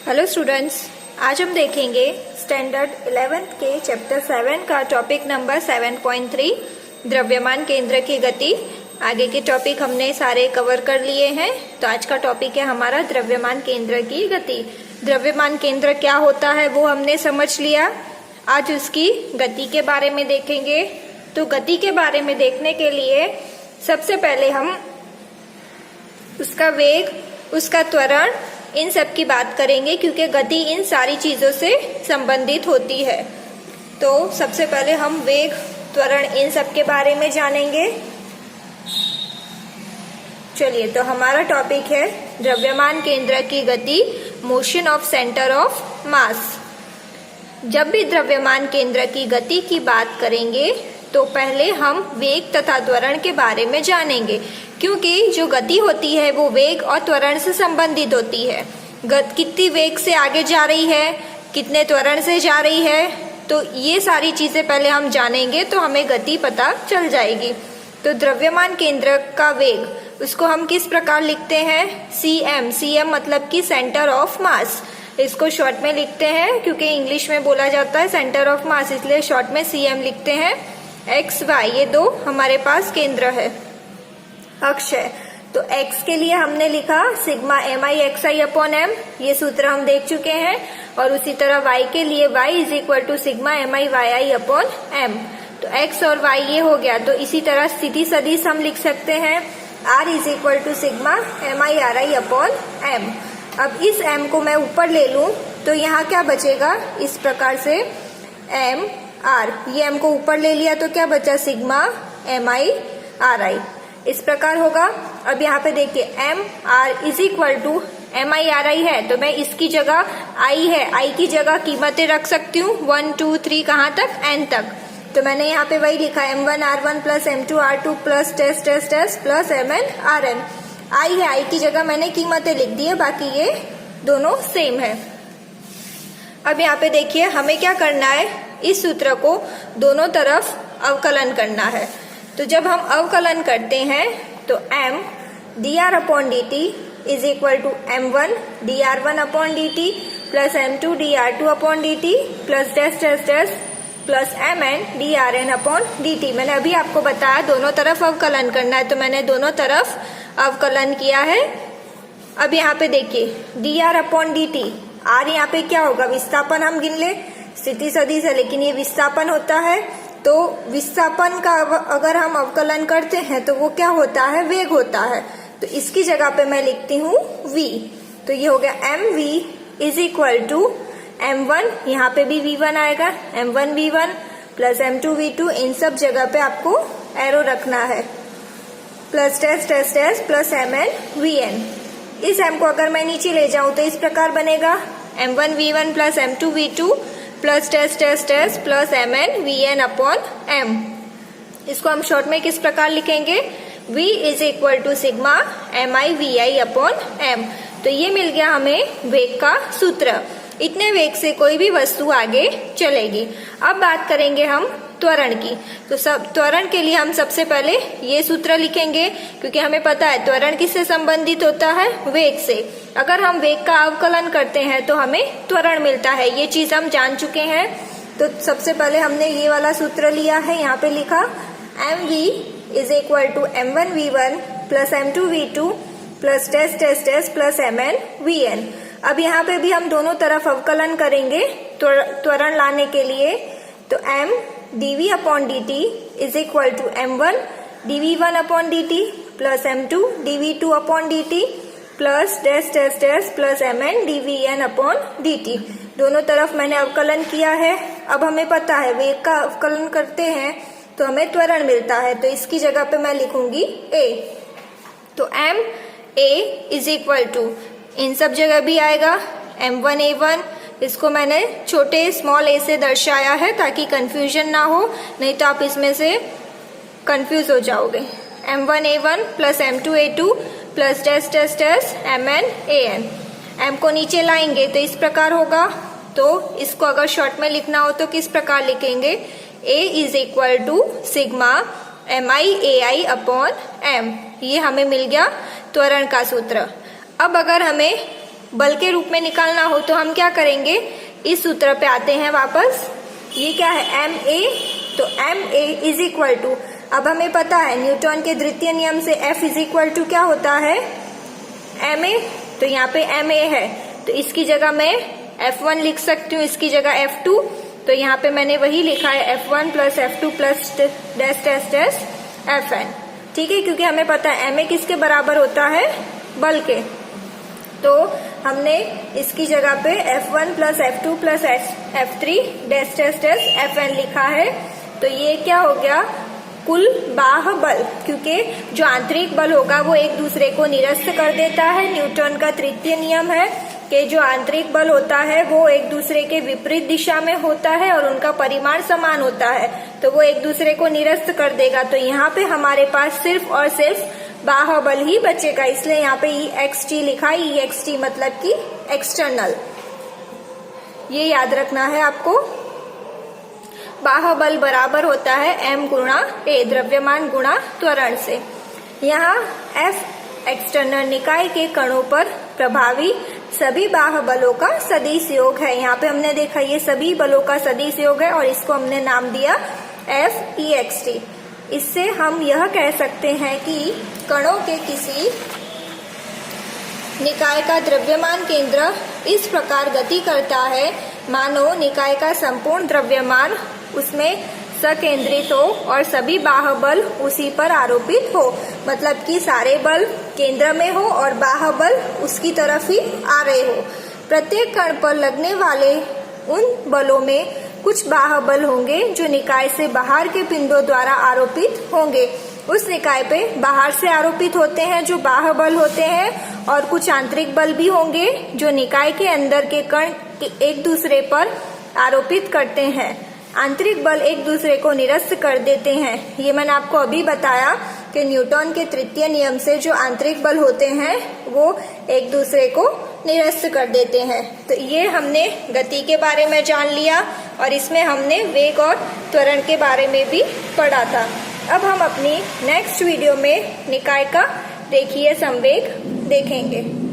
Hello students, आज हम देखेंगे स्टैंडर्ड 11th के चैप्टर 7 का टॉपिक नंबर 7.3 द्रव्यमान केंद्र की गति। आगे के टॉपिक हमने सारे कवर कर लिए हैं, तो आज का टॉपिक है हमारा द्रव्यमान केंद्र की गति। द्रव्यमान केंद्र क्या होता है वो हमने समझ लिया। आज उसकी गति के बारे में देखेंगे। तो गति के बारे में देखने के लिए सबसे पहले हम उसका वेग, उसका त्वरण, इन सब की बात करेंगे, क्योंकि गति इन सारी चीजों से संबंधित होती है। तो सबसे पहले हम वेग, त्वरण, इन सब के बारे में जानेंगे। चलिए, तो हमारा टॉपिक है द्रव्यमान केंद्र की गति, motion of centre of mass. जब भी द्रव्यमान केंद्र की गति की बात करेंगे तो पहले हम वेग तथा त्वरण के बारे में जानेंगे, क्योंकि जो गति होती है वो वेग और त्वरण से संबंधित होती है। कितनी वेग से आगे जा रही है, कितने त्वरण से जा रही है, तो ये सारी चीजें पहले हम जानेंगे तो हमें गति पता चल जाएगी। तो द्रव्यमान केंद्र का वेग, उसको हम किस प्रकार लिखते हैं? cm। cm मतलब कि सेंटर ऑफ मास। इसको शॉर्ट में लिखते हैं, क्योंकि इंग्लिश में बोला जाता है सेंटर ऑफ मास, इसलिए शॉर्ट में cm लिखते हैं। x, y ये दो हमारे पास केंद्र है, अक्ष है। तो x के लिए हमने लिखा sigma mi xi upon m, ये सूत्र हम देख चुके हैं। और उसी तरह y के लिए y is equal to sigma mi yi upon m। तो x और y ये हो गया। तो इसी तरह स्थिति सदिश हम लिख सकते हैं r is equal to sigma mi ri upon m। अब इस m को मैं ऊपर ले लूं तो यहाँ क्या बचेगा? इस प्रकार से m r, ये m को ऊपर ले लिया तो क्या बचा? सिग्मा mi ri, इस प्रकार होगा। अब यहाँ पे देखिए M R is equal to mi ri है, तो मैं इसकी जगह i है, i की जगह कीमतें रख सकती हूँ 1 2 3 कहाँ तक? n तक। तो मैंने यहाँ पे वही लिखा m1 r1 plus m2 r2 plus test test test plus mn rn। i है, i की जगह मैंने कीमतें लिख दी है, बाकी ये दोनों सेम है। अब यहाँ पे देखिए हमें क्या करना है, इस सूत्र को दोनों तरफ अवकलन करना है। तो जब हम अवकलन करते हैं तो m dr अपॉन dt is equal to m1 dr1 upon dt plus m2 dr2 upon dt plus test test test plus mn drn upon dt। मैंने अभी आपको बताया दोनों तरफ अवकलन करना है, तो मैंने दोनों तरफ अवकलन किया है। अब यहाँ पे देखिए dr अपॉन dt, r यहाँ पे क्या होगा? विस्थापन हम गिन ले, स्थिति सदिश है लेकिन ये विस्थापन होता है। तो विस्थापन का अगर हम अवकलन करते हैं तो वो क्या होता है? वेग होता है। तो इसकी जगह पे मैं लिखती हूँ v। तो ये हो गया mv is equal to m1, यहाँ पे भी v1 आएगा, m1 v1 plus m2 v2, इन सब जगह पे आपको एरो रखना है, plus test test test plus mn vn। इस m को अगर मैं नीचे ले जाऊं तो इस प्रकार बनेगा m1 v1 plus m2 v2 plus test test test plus mn vn upon m। इसको हम शॉर्ट में किस प्रकार लिखेंगे? v is equal to sigma mi vi upon m। तो ये मिल गया हमें वेग का सूत्र। इतने वेग से कोई भी वस्तु आगे चलेगी। अब बात करेंगे हम त्वरण की। तो सब त्वरण के लिए हम सबसे पहले ये सूत्र लिखेंगे, क्योंकि हमें पता है त्वरण किससे संबंधित होता है? वेग से। अगर हम वेग का अवकलन करते हैं तो हमें त्वरण मिलता है, ये चीज हम जान चुके हैं। तो सबसे पहले हमने ये वाला सूत्र लिया है, यहाँ पे लिखा mv is equal to m1 v1 plus m2 v2 plus test test test plus mn vn। अब यहाँ पे भी हम दोनों तरफ अवकलन करेंगे त्वरण लाने के लिए। तो m dv अपॉन dt is equal to m1 dv1 upon dt plus m2 dv2 upon dt plus test test test plus mn dvn upon dt। दोनों तरफ मैंने अवकलन किया है। अब हमें पता है वेग का अवकलन करते हैं तो हमें त्वरण मिलता है, तो इसकी जगह पे मैं लिखूंगी a। तो m a is equal to, इन सब जगह भी आएगा m1 a1, इसको मैंने छोटे स्मॉल a से दर्शाया है ताकि कंफ्यूजन ना हो, नहीं तो आप इसमें से कंफ्यूज हो जाओगे। m1 a1 plus m2 a2 plus test test test mn an। m को नीचे लाएंगे तो इस प्रकार होगा। तो इसको अगर शॉर्ट में लिखना हो तो किस प्रकार लिखेंगे? a is equal to sigma mi ai upon m। ये हमें मिल गया त्वरण का सूत्र। अब अगर हमें बल के रूप में निकालना हो तो हम क्या करेंगे, इस सूत्र पे आते हैं वापस। ये क्या है, ma, तो ma इज इक्वल टू, अब हमें पता है न्यूटन के द्वितीय नियम से F इज इक्वल टू क्या होता है, ma, तो यहाँ पे ma है तो इसकी जगह मैं F1 लिख सकती हूँ, इसकी जगह F2, तो यहाँ पे मैंने वही लिखा है F1 plus F2 plus dash dash dash Fn, ठीक है, क्योंकि हमें पता है ma किसके बराबर होता है, बल के। तो हमने इसकी जगह पे F1 plus F2 plus F3 dash dash dash Fn लिखा है। तो ये क्या हो गया, कुल बाह्य बल, क्योंकि जो आंतरिक बल होगा वो एक दूसरे को निरस्त कर देता है। न्यूटन का तृतीय नियम है कि जो आंतरिक बल होता है वो एक दूसरे के विपरीत दिशा में होता है और उनका परिमाण समान होता है, तो वो एक दूसरे को निरस्त कर देगा। तो यहाँ पे हमारे पास सिर्फ और सिर्फ बाह्य बल ही बचेगा, इसलिए यहाँ पे ext लिखा है। ext मतलब कि एक्सटर्नल, ये याद रखना है आपको। बाह्य बल बराबर होता है m गुणा a, द्रव्यमान गुणा त्वरण से। यहाँ F एक्सटर्नल निकाय के कणों पर प्रभावी सभी बाह्य बलों का सदिश योग है। यहाँ पे हमने देखा ये सभी बलों का सदिश योग है और इसको हमने नाम दिया Fext। इससे हम यह कह सकते हैं कि कणों के किसी निकाय का द्रव्यमान केंद्र इस प्रकार गति करता है मानो निकाय का संपूर्ण द्रव्यमान उसमें सकेंद्रित हो और सभी बाह्य बल उसी पर आरोपित हो, मतलब कि सारे बल केंद्र में हो और बाह्य बल उसकी तरफ ही आ रहे हो। प्रत्येक कण पर लगने वाले उन बलों में कुछ बाह्य बल होंगे जो निकाय से बाहर के पिंडों द्वारा आरोपित होंगे। उस निकाय पे बाहर से आरोपित होते हैं जो बाह्य बल होते हैं, और कुछ आंतरिक बल भी होंगे जो निकाय के अंदर के कण एक दूसरे पर आरोपित करते हैं। आंतरिक बल एक दूसरे को निरस्त कर देते हैं। ये मैंने आपको अभी बताया कि न्यूटन के तृतीय नियम से जो आंतरिक बल होते हैं वो एक दूसरे को निरस्त कर देते हैं। तो ये हमने गति के बारे में जान लिया और इसमें हमने वेग और त्वरण के बारे में भी पढ़ा था। अब हम अपनी नेक्स्ट वीडियो में निकाय का रेखीय संवेग देखेंगे।